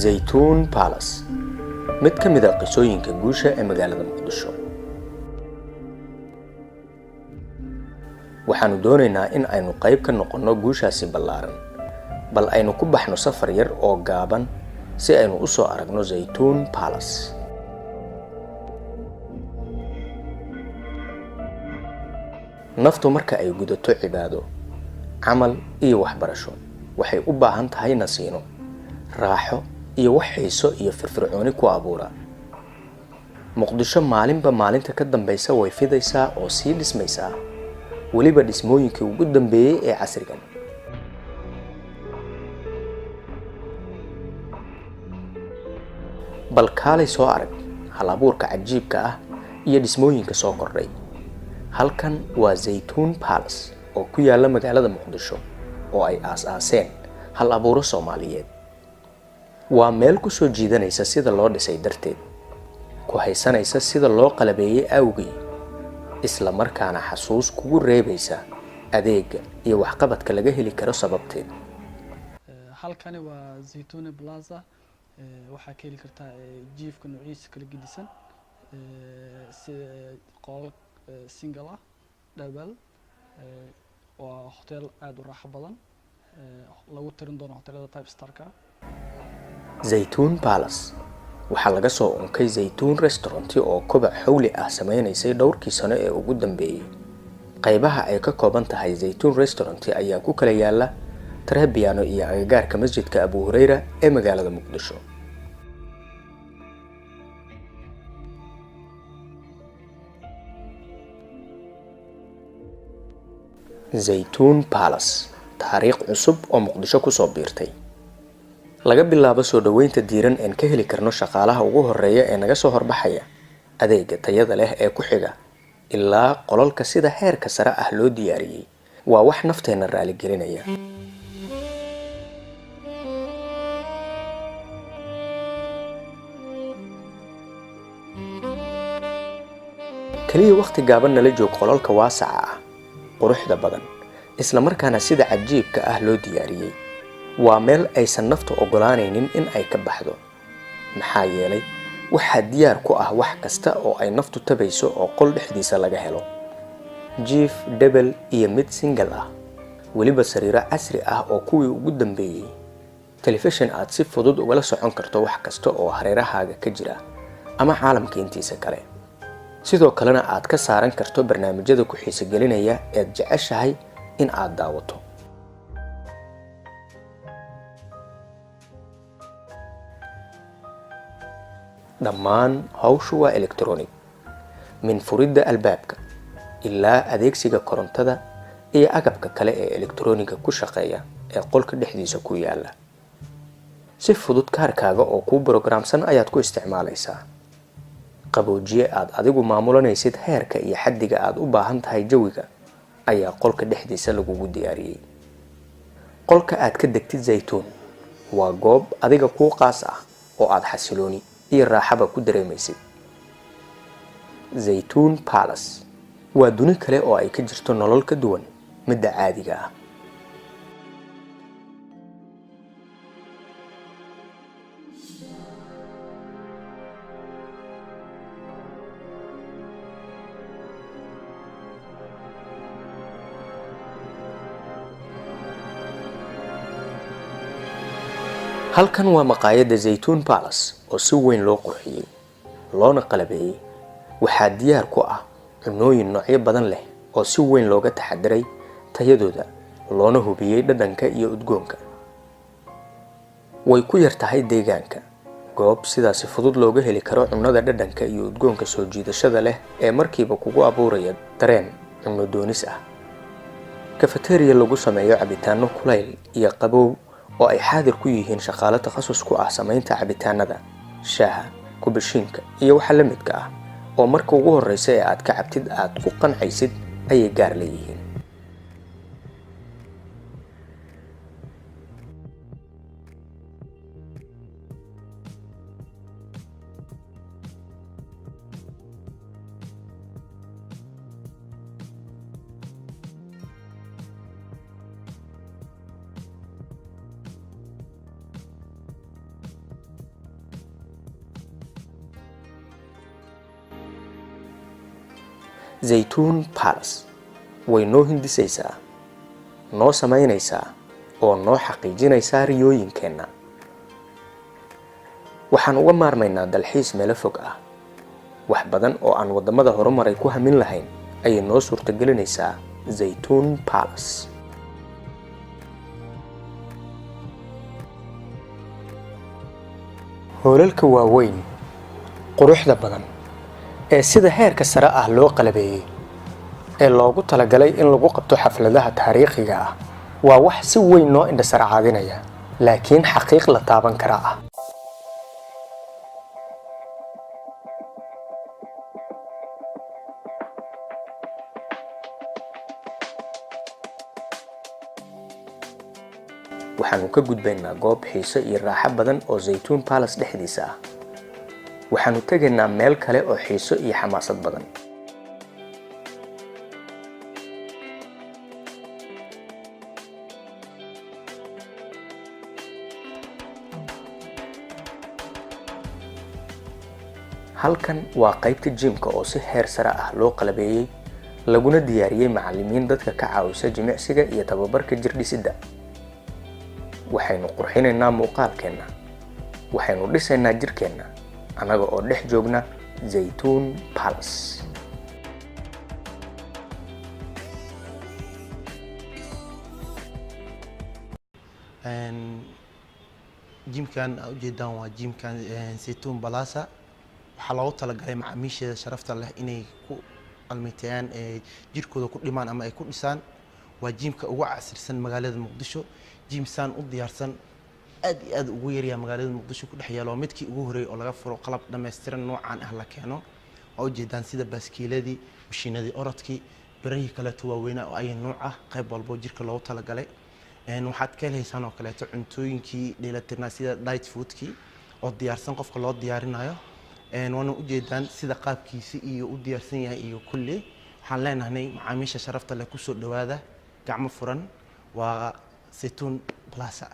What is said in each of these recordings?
Zaytoon Palace mid ka mid ah qisooyinka guusha ee magaalada Muqdisho. Waxaanu doonaynaa in aynu qayb ka noqono guushaasi ballaaran, bal aynu ku baxno safar yar oo gaaban si aynu u soo aragno Zaytoon Palace. Naftu marka ay gudato cibaado, camal iyo waxbarasho, waxay u baahan tahay nasiino, raaxo iyo wax xiiso iyo firfircooni ku abuura. Muqdisho maalinba maalinta ka dambaysa way fidaysaa oo sii dhismaysaa, weliba dhismooyinkii ugu dambeeyay ee casrigan. bal kaalay soo arag hal-abuurka cajiibka ah iyo dhismooyinka soo kordhay. Halkan waa Zaytoon Palace oo ku yaala magaalada Muqdisho oo ay aas-aaseen hal-abuuro Soomaaliyeed. waa meel ku soo jiidanaysa sida loo dhisay darteed, ku haysanaysa sida loo qalabeeyay awgii, isla markaana xasuus kugu reebaysa adeega iyo waxqabadka laga heli karo sababteed. halkani waa Zaytoon Plaza, waxaa ka heli kartaa jiifka nuuciisa kala gedisan, qol single ah, double, waa hotel aad u raaxo badan, lagu tirin doono hotelada 5 star-ka. Zaytoon Palace waxaa laga soo unkay Zaytoon Restaurant oo kobac xawli ah sameynaysay dhowrkii sano ee ugu dambeeyay. qaybaha ay ka kooban tahay Zaytoon Restaurant ayaa ku kala yaala Tarabiano iyo agagaarka masjidka Abu Hurayra ee magaalada Muqdisho. Zaytoon Palace, taariikh cusub oo Muqdisho ku soo biirtay. laga bilaabo soo dhaweynta diiran ee ka heli karno shaqaalaha ugu horeeya ee naga soo horbaxaya, adeega tayada leh ee ku xiga, ilaa qolalka sida heerka sare ah loo diyaariyay, waa wax nafteena raali gelinaya. kaliya waqti gaaban nala joog qolalka waasaca ah, quruxda badan, isla markaana sida cajiibka ah loo diyaariyay. waa meel aysan naftu ogolaanaynin in ay ka baxdo, maxaa yeelay waxaa diyaar ku ah wax kasta oo ay naftu tabayso oo qol dhexdiisa laga helo. jiif double iyo mid single ah, weliba sariiro casri ah oo kuwii ugu dambeeyay, telefishin aad si fudud ugala socon karto wax kasta oo hareerahaaga ka jira ama caalamka intiisa kale. sidoo kalena aad ka saaran karto barnaamijyada ku xiiso gelinaya ee jeceshahay in aad daawato. dhammaan hawshu waa electronic, min furidda albaabka ilaa adeegsiga korontada iyo agabka kale ee electroniga ku shaqeeya ee qolka dhexdiisa ku yaala. si fudud kaarkaaga oo ku programsan ayaad ku isticmaalaysaa. qaboojiye aad adigu maamulanaysid heerka iyo xaddiga aad u baahan tahay jawiga ayaa qolka dhexdiisa lagugu diyaariyay. qolka aad ka degtid Zaytoon waa goob adiga kuu qaas ah oo aad xasilooni iyo raaxaba ku dareemaysid. Zaytoon Palace waa duni kale oo ay ka jirto nolol ka duwan midda caadiga ah. halkan waa maqaayadda Zaytoon Palace oo si weyn loo qurxiyay, loona qalabeeyay. waxaa diyaar ku ah cunooyin noocyo badan leh oo si weyn looga taxadiray tayadooda, loona hubiyay dhadhanka iyo udgoonka. way ku yar tahay deegaanka goob sidaasi fudud looga heli karo cunnada dhadhanka iyo udgoonka soo jiidashada leh ee markiiba kugu abuuraya dareen cunno doonis ah. cafeteria lagu sameeyo cabitaano kulayl iyo qabow oo ay xaadir ku yihiin shaqaale takhasus ku ah samaynta cabitaanada, shaaha, kubashiinka iyo waxa la midka ah oo marka ugu horeysa ee aad ka cabtid aad ku qancaysid ayay gaar leeyihiin. zaytuun palace way noo hindisaysaa, noo samaynaysaa oo noo xaqiijinaysaa riyooyinkeenna. waxaan uga maarmaynaa dalxiis meelo fog ah. wax badan oo aan wadamada horumaray ku hamin lahayn ayay noo suurtagelinaysaa zaytuun palace. hoolalka waaweyn, quruxda badan ee sida heerka sare ah loo qalabeeyey ee loogu talagalay in lagu qabto xafladaha taariikhiga ah waa wax si weyn noo indhasarcaadinaya, laakiin xaqiiq la taaban kara ah. waxaanu ka gudbaynaa goob xiiso iyo raaxo badan oo zaytuun palace dhexdiisa ah. waxaanu tegaynaa meel kale oo xiiso iyo xamaasad badan. halkan waa qaybta jimka oo si heer sare ah loo qalabeeyey, laguna diyaariyey macallimiin dadka ka caawisa jimicsiga iyo tababarka jirdhisidda. waxaynu qurxinaynaa muuqaalkeenna, waxaynu dhisaynaa jirkeenna annaga oo dhex joogna zaytuun palace. jimkan aad ujeedaan waa jimkan zaytuun palace. waxaa loogu talagalay macaamiisheeda sharafta leh inay ku almiteeyaan jirkooda ku dhimaan ama ay ku dhisaan. waa jimka ugu casirsan magaalada muqdisho. jimsaan u diyaarsan aad iyo aad ugu yaryahay magaalada muqdisho ku dhex yaalo midkii ugu horeeyay oo laga furo qalab dhameystiran noocan ah la keeno. oo ujeedaan sida baaskiiladii, mashiinadii orodkii, birahii kaleeto waaweynaa oo ay nooc ah qayb walbo jirka loogu talagalay. waxaad ka helaysaan oo kaleeto cuntooyinkii dheelatirnaa sida diet foodkii oo diyaarsan qofka loo diyaarinayo. waana ujeedaan sida qaabkiisa iyo u diyaarsan yahay iyo kulli. waxaan leenahay macaamiisha sharafta leh kusoo dhawaada gacmo furan. waa zaytuun palace.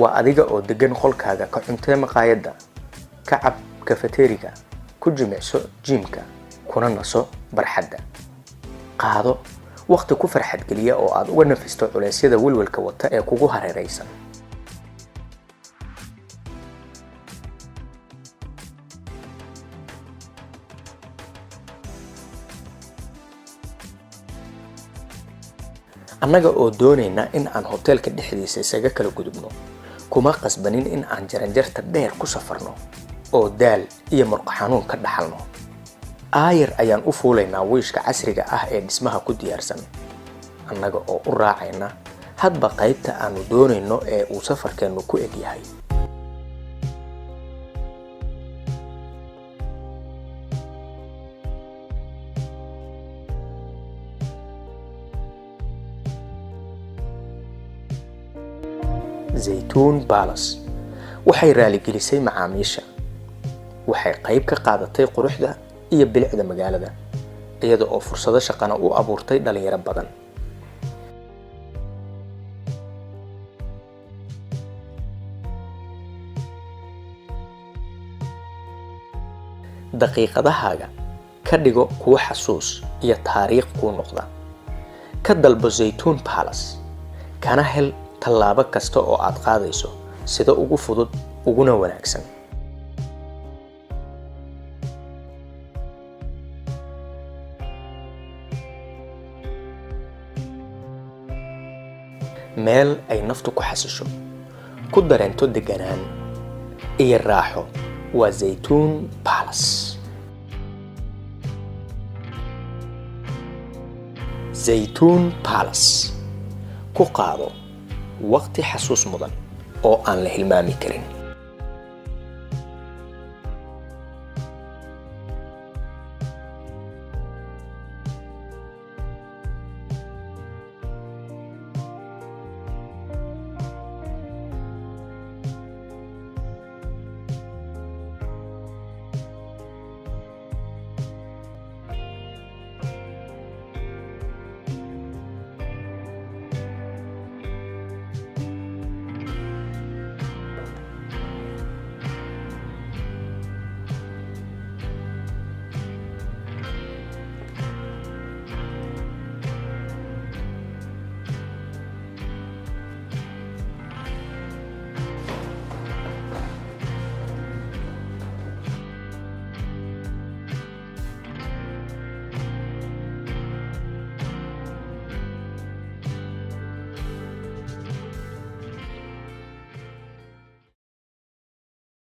waa adiga oo degan qolkaaga ka cuntee maqaayadda, ka cab kafeteriga, ku jimicso jimka, kuna naso barxadda. qaado waqti ku farxad geliya oo aad uga nafisto culeysyada welwelka wata ee kugu hareeraysan. annaga oo doonayna in aan hoteelka dhexdiisa isaga kala gudubno, kuma qasbanin in aan jaranjarta dheer ku safarno oo daal iyo murqo xanuun ka dhaxalno. aayar ayaan u fuulaynaa wiishka casriga ah ee dhismaha ku diyaarsan, annaga oo u raacayna hadba qaybta aanu doonayno ee uu safarkeennu ku eg yahay. zaytuun palace waxay raaligelisay macaamiisha, waxay qayb ka qaadatay quruxda iyo bilicda magaalada, iyada oo fursado shaqana u abuurtay dhalinyaro badan. daqiiqadahaaga ka dhigo kuwa xasuus iyo taariikh kuu noqda. ka dalbo zaytuun palace, kana hel tallaabo kasta oo aad qaadayso sida ugu fudud uguna wanaagsan. meel ay naftu ku xasisho, ku dareento deganaan iyo raaxo waa zaytuun palace. zaytuun palace ku qaado waqti xasuus mudan oo aan la hilmaami karin.